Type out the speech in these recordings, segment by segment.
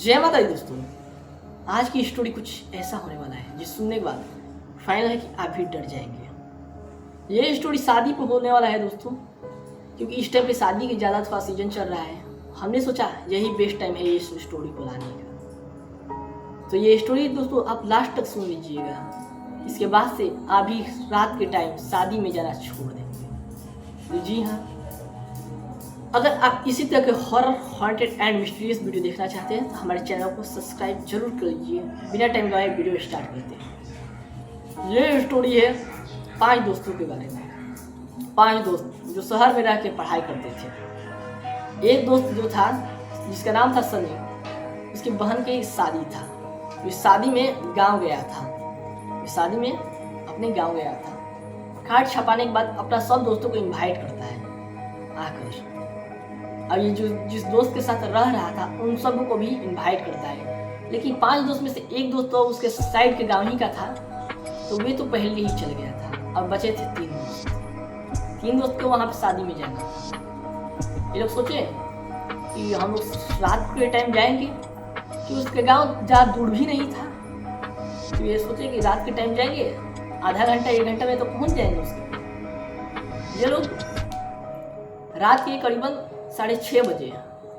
जय माता दी दोस्तों। आज की स्टोरी कुछ ऐसा होने वाला है जिस सुनने के बाद फाइनल है कि आप भी डर जाएंगे। ये स्टोरी शादी पर होने वाला है दोस्तों, क्योंकि इस टाइम पे शादी की ज़्यादा थोड़ा सीजन चल रहा है। हमने सोचा यही बेस्ट टाइम है ये स्टोरी को लाने का। तो ये स्टोरी दोस्तों आप लास्ट तक सुन लीजिएगा। इसके बाद से आप भी रात के टाइम शादी में जाना छोड़ देंगे। तो जी हाँ, अगर आप इसी तरह के horror, haunted and mysterious video देखना चाहते हैं तो हमारे चैनल को सब्सक्राइब जरूर कर लीजिए। बिना टाइम गवाए वीडियो स्टार्ट करते हैं। ये स्टोरी है 5 दोस्तों के बारे में। 5 दोस्त जो शहर में रह के पढ़ाई करते थे। एक दोस्त जो था जिसका नाम था सनी, उसकी बहन की शादी था। इस शादी में गाँव गया था। इस शादी में अपने गाँव गया था। कार्ड छपाने के बाद अपना सब दोस्तों को इन्वाइट करता है आकर। अब ये जो जिस दोस्त के साथ रह रहा था उन सब को भी इनवाइट करता है। लेकिन 5 दोस्त में से एक दोस्त तो उसके साइड के गांव ही का था, तो वे तो पहले ही चल गया था। अब बचे थे 3 दोस्त। 3 दोस्त को वहाँ पे शादी में जाना था। ये लोग सोचे कि हम लोग रात के टाइम जाएंगे, कि उसके गांव ज़्यादा दूर भी नहीं था। तो ये सोचे कि रात के टाइम जाएंगे, आधा घंटा 1 घंटा में तो पहुँच जाएंगे उसके। ये लोग रात के करीबन 6:30 बजे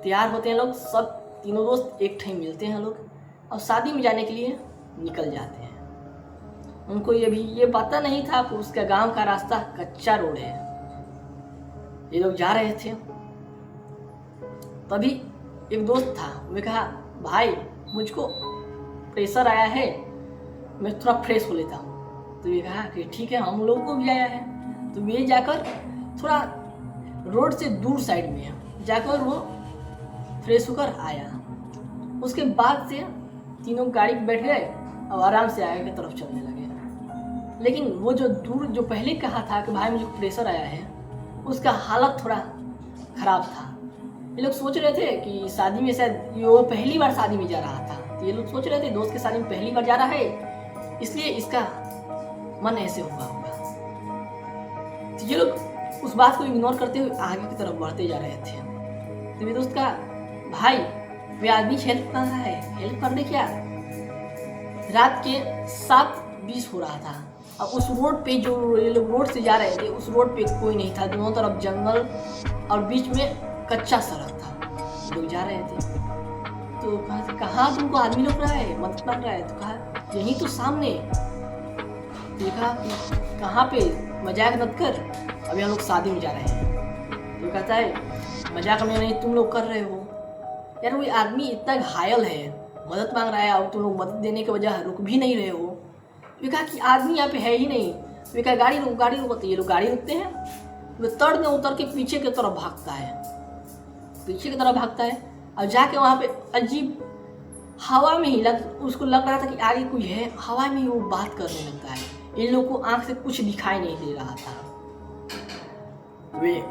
तैयार होते हैं। लोग सब तीनों दोस्त एक टाइम मिलते हैं लोग, और शादी में जाने के लिए निकल जाते हैं। उनको ये पता नहीं था कि उसका गांव का रास्ता कच्चा रोड है। ये लोग जा रहे थे, तभी एक दोस्त था, वो कहा भाई मुझको प्रेशर आया है, मैं थोड़ा फ्रेश हो लेता हूँ। तो ये कहा कि ठीक है, हम लोगों को भी आया है। तो वे जाकर थोड़ा रोड से दूर साइड में जाकर वो फ्रेश होकर आया। उसके बाद से तीनों गाड़ी पे बैठ गए और आराम से आगे की तरफ चलने लगे। लेकिन वो जो दूर जो पहले कहा था कि भाई मुझे प्रेशर आया है, उसका हालत थोड़ा खराब था। ये लोग सोच रहे थे कि शादी में शायद वो पहली बार शादी में जा रहा था। तो ये लोग सोच रहे थे दोस्त के शादी में पहली बार जा रहा है, इसलिए इसका मन ऐसे हुआ होगा। तो ये लोग उस बात को इग्नोर करते हुए आगे की तरफ बढ़ते जा रहे थे। तो मेरे दोस्त का भाई वे आदमी हेल्प कर रहा है, हेल्प कर दे क्या। रात के 7:20 हो रहा था। अब उस रोड पे जो ये लोग रोड से जा रहे थे, उस रोड पे कोई नहीं था। दोनों तरफ जंगल और बीच में कच्चा सड़क था। लोग जा रहे थे। तो कहाँ तुमको आदमी लोग रहा है, मत लग रहा है। तो कहा यहीं तो सामने। देखा कहाँ पे, मजाक मत कर, अभी हम लोग शादी में जा रहे हैं। तो कहता है मजाक में नहीं, तुम लोग कर रहे हो यार। वो आदमी इतना घायल है, मदद मांग रहा है, और तुम लोग मदद देने के वजह रुक भी नहीं रहे हो। वे कहा कि आदमी यहाँ पे है ही नहीं। वे कहा गाड़ी रुक, गाड़ी रुको। तो ये लोग गाड़ी रुकते हैं। वे तड़ में उतर के पीछे की तरफ भागता है, पीछे की तरफ भागता है। और जाके वहाँ पे अजीब हवा में ही उसको लग रहा था कि आगे कोई है। हवा में ही वो बात करने लगता है। इन लोग को आँख से कुछ दिखाई नहीं दे रहा था। वे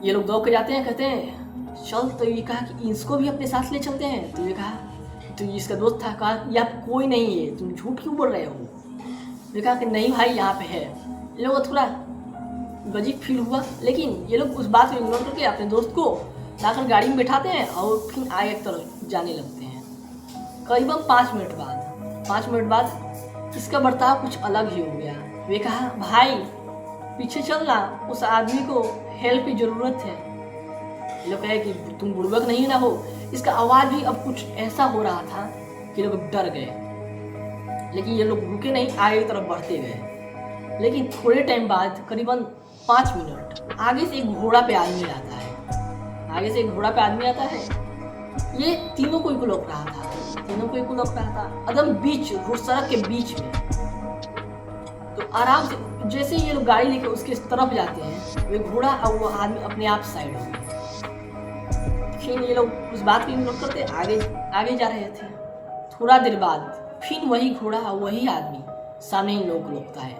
ये लोग दौड़ के जाते हैं, कहते हैं चल। तो ये कहा कि इसको भी अपने साथ ले चलते हैं। तो ये कहा, तो इसका दोस्त था, कहा यहाँ कोई नहीं है, तुम झूठ क्यों बोल रहे हो। ये कहा कि नहीं भाई यहाँ पे है। ये लोगों को थोड़ा अजीब फील हुआ, लेकिन ये लोग उस बात को इग्नोर करके अपने दोस्त को लाकर गाड़ी में बैठाते हैं और फिर आगे की तरफ जाने लगते हैं। करीबन 5 मिनट बाद इसका बर्ताव कुछ अलग ही हो गया। वे कहा भाई पीछे चलना, उस आदमी को हेल्प की ज़रूरत है। ये लोग कहे कि तुम बुड़बक नहीं ना हो। इसका आवाज़ भी अब कुछ ऐसा हो रहा था कि लोग डर गए। लेकिन ये लोग रुके नहीं, आगे की तरफ बढ़ते गए। लेकिन थोड़े टाइम बाद करीबन 5 मिनट आगे से एक घोड़ा पे आदमी आता है। ये तीनों को लौक रहा था, एकदम बीच सड़क के बीच में। तो आराम से जैसे ये लोग गाड़ी लेके उसके तरफ जाते हैं, वे घोड़ा और वो आदमी अपने आप साइड हो गए। फिर ये लोग उस बात को इग्नोर करते आगे जा रहे थे। थोड़ा देर बाद फिर वही घोड़ा और वही आदमी सामने इन लोगों को रोकता है।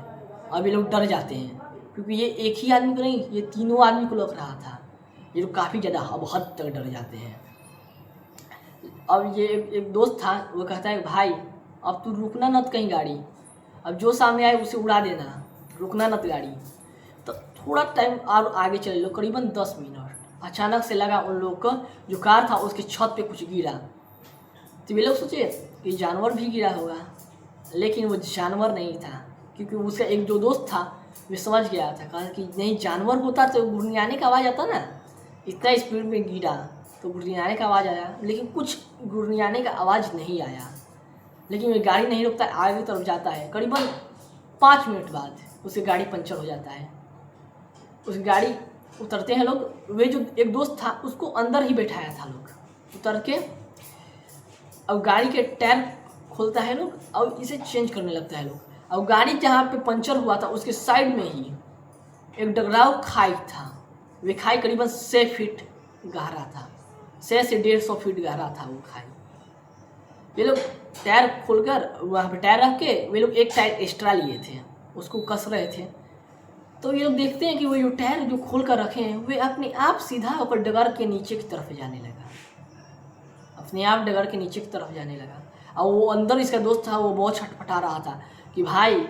अब ये लोग डर जाते हैं, क्योंकि ये एक ही आदमी को नहीं, ये तीनों आदमी को रोक रहा था। ये लोग काफ़ी ज़्यादा अब हद तक डर जाते हैं। अब ये एक दोस्त था, वो कहता है भाई अब तू रुकना नत कहीं गाड़ी, अब जो सामने आए उसे उड़ा देना, रुकना नत गाड़ी। तो थोड़ा टाइम और आगे चले लो, करीबन 10 मिनट। अचानक से लगा उन लोग का जो कार था उसकी छत पे कुछ गिरा। तो वे लोग सोचे कि जानवर भी गिरा होगा, लेकिन वो जानवर नहीं था, क्योंकि उसका एक जो दोस्त था वे समझ गया था, कहा कि नहीं जानवर होता तो गुड़गुड़ाने का आवाज़ आता ना, इतना स्पीड में गिरा तो गुड़गुड़ाने का आवाज़ आया, लेकिन कुछ गुड़गुड़ाने का आवाज़ नहीं आया। लेकिन वे गाड़ी नहीं रुकता, आगे तरफ जाता है। करीबन 5 मिनट बाद उसकी गाड़ी पंचर हो जाता है। उस गाड़ी उतरते हैं लोग, वे जो एक दोस्त था उसको अंदर ही बैठाया था लोग, उतर के अब गाड़ी के टायर खोलता है लोग और इसे चेंज करने लगता है लोग। और गाड़ी जहाँ पे पंचर हुआ था उसके साइड में ही एक डगराव खाई था। वे खाई करीबन 6 फीट गहरा था, 6 से 150 फीट गहरा था वो खाई। वे लोग टायर खोलकर वहाँ पे टायर रख के वे लोग एक टायर एक्स्ट्रा लिए थे, उसको कस रहे थे। तो ये लोग देखते हैं कि वो जो टायर जो खोल कर रखे हैं वे अपने आप सीधा होकर डगर के नीचे की तरफ जाने लगा, अपने आप डगर के नीचे की तरफ जाने लगा। और वो अंदर इसका दोस्त था, वो बहुत छटपटा रहा था कि भाई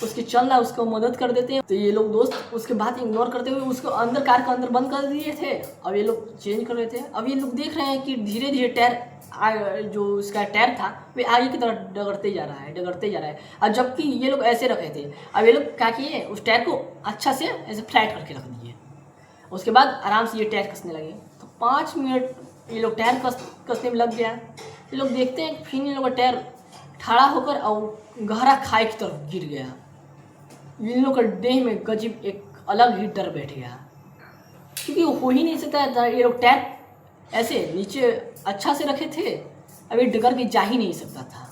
उसके चलना, उसको मदद कर देते हैं। तो ये लोग दोस्त उसके बात इग्नोर करते हुए उसको अंदर कार के अंदर बंद कर दिए थे। अब ये लोग चेंज कर रहे थे। अब ये लोग देख रहे हैं कि धीरे धीरे टायर जो उसका टायर था वे आगे की तरफ डगरते जा रहा है। और जबकि ये लोग ऐसे रखे थे, अब ये लोग क्या किए, उस टायर को अच्छा से ऐसे फ्लैट करके रख दिए। उसके बाद आराम से ये टायर कसने लगे। तो 5 मिनट ये लोग टायर कसने में लग गया। ये लोग देखते हैं फिर इन लोगों का टायर ठाड़ा होकर और गहरा खाई की तरफ गिर गया। इन लोग का देह में गजब एक अलग ही डर बैठ गया, क्योंकि वो हो ही नहीं सकता था। ये लोग टायर ऐसे नीचे अच्छा से रखे थे, अब ये डगर के जा ही नहीं सकता था।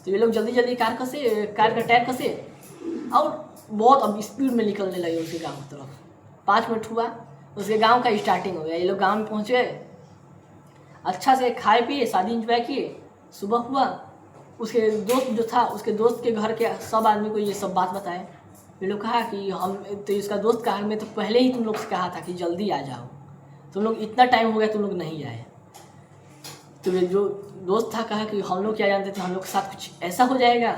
तो ये लोग जल्दी जल्दी कार का टायर कसे और बहुत अब स्पीड में निकलने लगे उसके गांव की तरफ। 5 मिनट हुआ, उसके गांव का स्टार्टिंग हो गया। ये लोग गांव में पहुँच गए, अच्छा से खाए पिए, शादी इंजॉय किए। सुबह हुआ, उसके दोस्त जो था उसके दोस्त के घर के सब आदमी को ये सब बात बताए। ये लोग कहा कि हम तो इसका दोस्त कहा मैं तो पहले ही तुम लोग से कहा था कि जल्दी आ जाओ, तुम लोग इतना टाइम हो गया तुम लोग नहीं आए। तो ये जो दोस्त था कहा कि हम लोग क्या जानते थे हम लोग के साथ कुछ ऐसा हो जाएगा।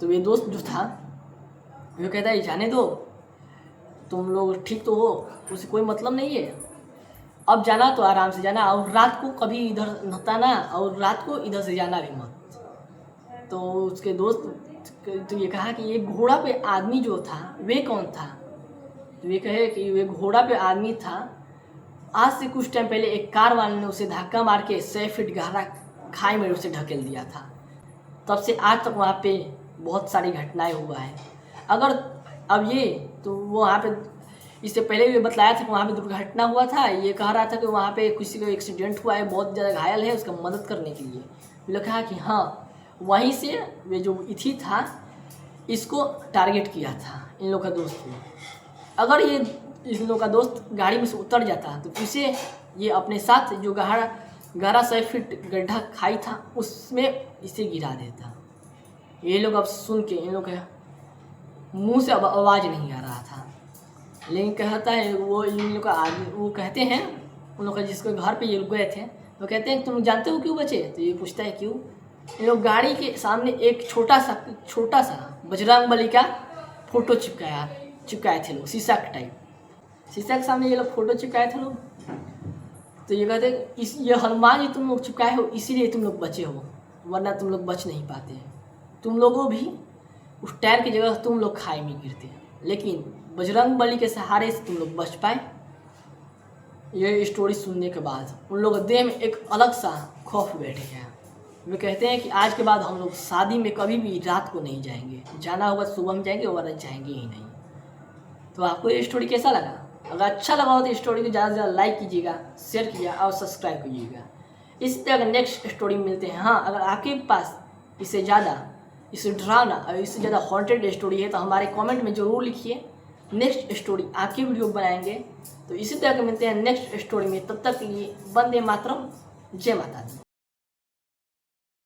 तो ये दोस्त जो था वो कहता है जाने दो, तुम लोग ठीक तो हो, उसे कोई मतलब नहीं है। अब जाना तो आराम से जाना, और रात को कभी इधर नहाना और रात को इधर से जाना भी मत। तो उसके दोस्त तो ये कहा कि ये घोड़ा पे आदमी जो था वे कौन था। तो ये कहे कि वे घोड़ा पे आदमी था, आज से कुछ टाइम पहले एक कार वाले ने उसे धक्का मार के 6 फीट गहरा खाई में उसे ढकेल दिया था। तब से आज तक वहाँ पे बहुत सारी घटनाएं हुआ है। अगर अब ये तो वो वहाँ पे इससे पहले भी बतलाया था कि वहाँ पे दुर्घटना हुआ था। ये कह रहा था कि वहाँ पे किसी को एक्सीडेंट हुआ है, बहुत ज़्यादा घायल है, उसका मदद करने के लिए। वो लोग कहा कि हाँ वहीं से वे जो इथी था इसको टारगेट किया था इन लोग का दोस्त ने। अगर ये इन लोग का दोस्त गाड़ी में से उतर जाता तो इसे ये अपने साथ जो गहरा 6 फीट गड्ढा खाई था उसमें इसे गिरा देता। ये लोग अब सुन के इन लोग के मुँह से अब आवाज़ नहीं आ रहा था। लेकिन कहता है वो इन लोग का आदमी, वो कहते हैं उन लोग का जिसके घर पे ये लोग गए थे, वो कहते हैं तुम जानते हो क्यों बचे। तो ये पूछता है क्यों। इन लोग गाड़ी के सामने एक छोटा सा बजरंगबली का फोटो चिपकाए थे लोग, शीशा के टाइप। शीशा के सामने ये लोग फोटो चिपकाए थे लोग। तो ये कहते हैं ये हनुमान जी तुम लोग चिपकाए हो इसीलिए तुम लोग बचे हो, वरना तुम लोग बच नहीं पाते। तुम लोगों भी उस टायर की जगह तुम लोग खाई में गिरते, लेकिन बजरंगबली के सहारे से तुम लोग बच पाए। ये स्टोरी सुनने के बाद उन लोगों के देह में एक अलग सा खौफ बैठ गया। वे कहते हैं कि आज के बाद हम लोग शादी में कभी भी रात को नहीं जाएंगे, जाना होगा सुबह में जाएंगे वरना जाएंगे ही नहीं। तो आपको ये स्टोरी कैसा लगा? अगर अच्छा लगा हो तो स्टोरी को ज़्यादा से ज़्यादा लाइक कीजिएगा, शेयर कीजिएगा और सब्सक्राइब कीजिएगा। इस तरह नेक्स्ट स्टोरी मिलते हैं। हाँ, अगर आपके पास इससे डरावना और इससे ज़्यादा हॉन्टेड स्टोरी है तो हमारे कमेंट में ज़रूर लिखिए, नेक्स्ट स्टोरी आपकी वीडियो बनाएंगे। तो इसी तरह के मिलते हैं नेक्स्ट स्टोरी में, तब तक के लिए वंदे मातरम, जय माता दी।